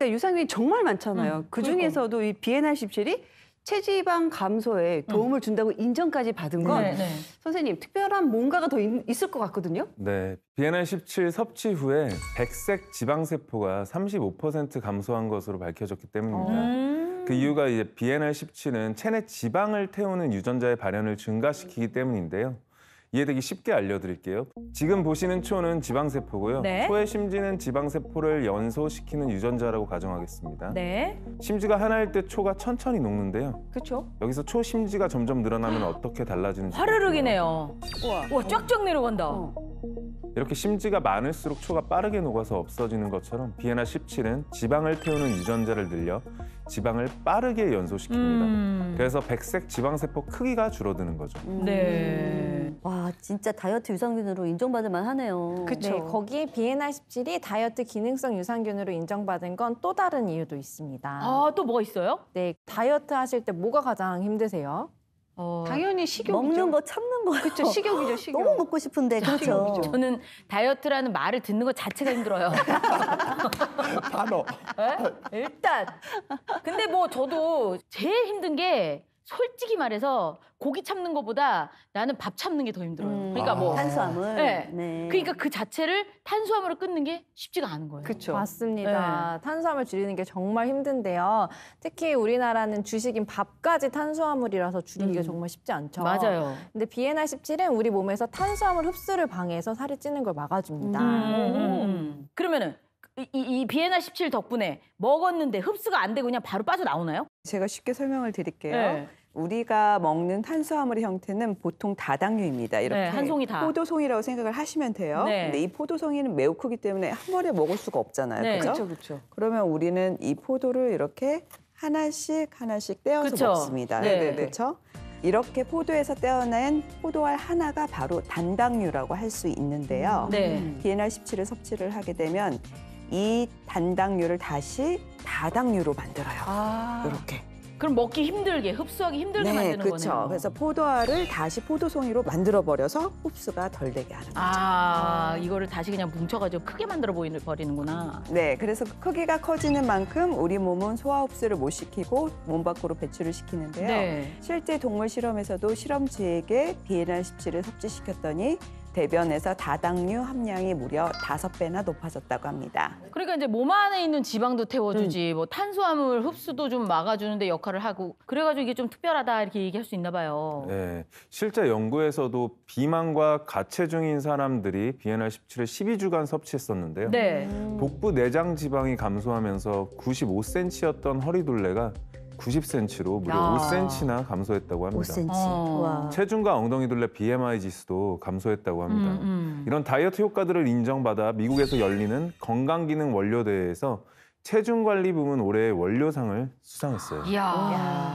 유산균이 정말 많잖아요. 그 중에서도 이 비엔알17이 체지방 감소에 도움을 준다고 인정까지 받은 건 선생님 특별한 뭔가가 더 있을 것 같거든요. 네, 비엔알17 섭취 후에 백색 지방세포가 35% 감소한 것으로 밝혀졌기 때문입니다. 그 이유가 이제 비엔알17은 체내 지방을 태우는 유전자의 발현을 증가시키기 때문인데요. 이해되기 쉽게 알려드릴게요. 지금 보시는 초는 지방세포고요. 네. 초의 심지는 지방세포를 연소시키는 유전자라고 가정하겠습니다. 네. 심지가 하나일 때 초가 천천히 녹는데요. 그렇죠. 여기서 초 심지가 점점 늘어나면 어떻게 달라지는지. 화르륵이네요. 우와, 쫙쫙 내려간다. 이렇게 심지가 많을수록 초가 빠르게 녹아서 없어지는 것처럼 비엔알17은 지방을 태우는 유전자를 늘려 지방을 빠르게 연소시킵니다. 그래서 백색 지방세포 크기가 줄어드는 거죠. 네. 와, 진짜 다이어트 유산균으로 인정받을 만하네요. 네, 거기에 비엔알17이 다이어트 기능성 유산균으로 인정받은 건 또 다른 이유도 있습니다. 아, 또 뭐가 있어요? 네, 다이어트 하실 때 뭐가 가장 힘드세요? 당연히 식욕이죠. 먹는 거 참는 거. 그렇죠. 식욕이죠, 식욕. 너무 먹고 싶은데 그렇죠. 저는 다이어트라는 말을 듣는 것 자체가 힘들어요. 단어. 네? 일단. 근데 뭐 저도 제일 힘든 게 솔직히 말해서 고기 참는 것보다 나는 밥 참는 게 더 힘들어요. 그러니까 뭐 탄수화물. 네. 네. 그러니까 그 자체를 탄수화물로 끊는 게 쉽지가 않은 거예요. 그렇죠. 맞습니다. 탄수화물 줄이는 게 정말 힘든데요. 특히 우리나라는 주식인 밥까지 탄수화물이라서 줄이기가 정말 쉽지 않죠. 맞아요. 근데 비엔알17은 우리 몸에서 탄수화물 흡수를 방해해서 살이 찌는 걸 막아줍니다. 그러면은 이 비엔알17 덕분에 먹었는데 흡수가 안 되고 그냥 바로 빠져나오나요? 제가 쉽게 설명을 드릴게요. 네. 우리가 먹는 탄수화물의 형태는 보통 다당류입니다. 이렇게 네, 한 송이 다. 포도송이라고 생각을 하시면 돼요. 네. 근데 이 포도송이는 매우 크기 때문에 한 번에 먹을 수가 없잖아요. 네. 그렇죠? 그렇죠. 그러면 우리는 이 포도를 이렇게 하나씩 떼어서 그쵸? 먹습니다. 네. 그렇죠? 이렇게 포도에서 떼어낸 포도알 하나가 바로 단당류라고 할 수 있는데요. 네. 비엔알17을 섭취를 하게 되면 이 단당류를 다시 다당류로 만들어요. 이렇게. 그럼 먹기 힘들게, 흡수하기 힘들게 만드는 그렇죠. 거네요. 그래서 포도알을 다시 포도송이로 만들어버려서 흡수가 덜 되게 하는 거죠. 이거를 다시 그냥 뭉쳐가지고 크게 만들어 버리는구나. 네, 그래서 크기가 커지는 만큼 우리 몸은 소화 흡수를 못 시키고 몸 밖으로 배출을 시키는데요. 네. 실제 동물 실험에서도 실험쥐에게 비엔알17을 섭취시켰더니 대변에서 다당류 함량이 무려 5배나 높아졌다고 합니다. 그러니까 이제 몸 안에 있는 지방도 태워주지, 뭐 탄수화물 흡수도 좀 막아주는데 역할을 하고, 그래가지고 이게 좀 특별하다 이렇게 얘기할 수 있나 봐요. 네, 실제 연구에서도 비만과 가체중인 사람들이 비엔알17을 12주간 섭취했었는데요. 네. 복부 내장 지방이 감소하면서 95cm였던 허리둘레가 90cm로 무려 야. 5cm나 감소했다고 합니다. 5cm. 와. 체중과 엉덩이둘레 BMI 지수도 감소했다고 합니다. 이런 다이어트 효과들을 인정받아 미국에서 열리는 건강기능 원료대회에서 체중관리 부문 올해의 원료상을 수상했어요. 이야.